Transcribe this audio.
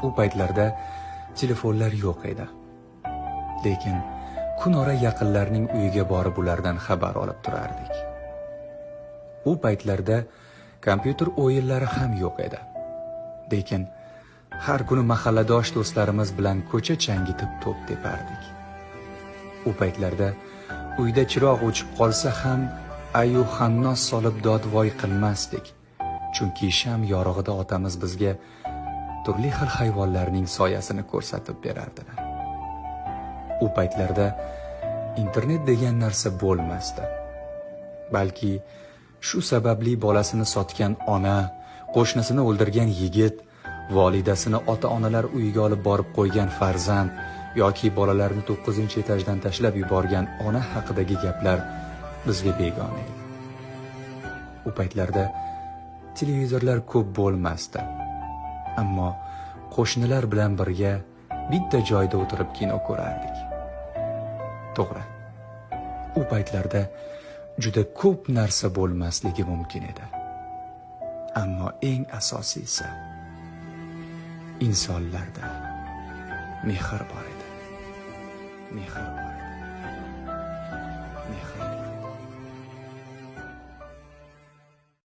U paytlarda telefonlar yo'q edi. Lekin kunora yaqinlarning uyiga borib ulardan xabar olib turardik. U paytlarda kompyuter o'yinlari ham yo'q edi. Lekin har kuni mahalladosh do'stlarimiz bilan ko'cha changitib to'p tepardik. U paytlarda uyda chiroq o'chib qolsa ham ayu xannos solib dodvoy qilmasdik. Chunki sham yorug'ida otamiz bizga turli xil hayvonlarning soyasini ko'rsatib berardilar. U paytlarda internet degan narsa bo'lmasdi. Balki shu sababli bolasini sotgan ona, qo'shnisini o'ldirgan yigit, volidasini ota-onalar uyiga olib borib qo'ygan farzand yoki bolalarni 9-etajdan tashlab yuborgan ona haqidagi gaplar bizga begona edi. U paytlarda televizorlar ko'p bo'lmasdi. Ammo qo'shnilar bilan birga bitta joyda o'tirib kino ko'rardik. To'g'ri. U paytlarda juda ko'p narsa bo'lmasligi mumkin edi. Ammo eng asosiysi insonlarda mehr bor edi. Mehr.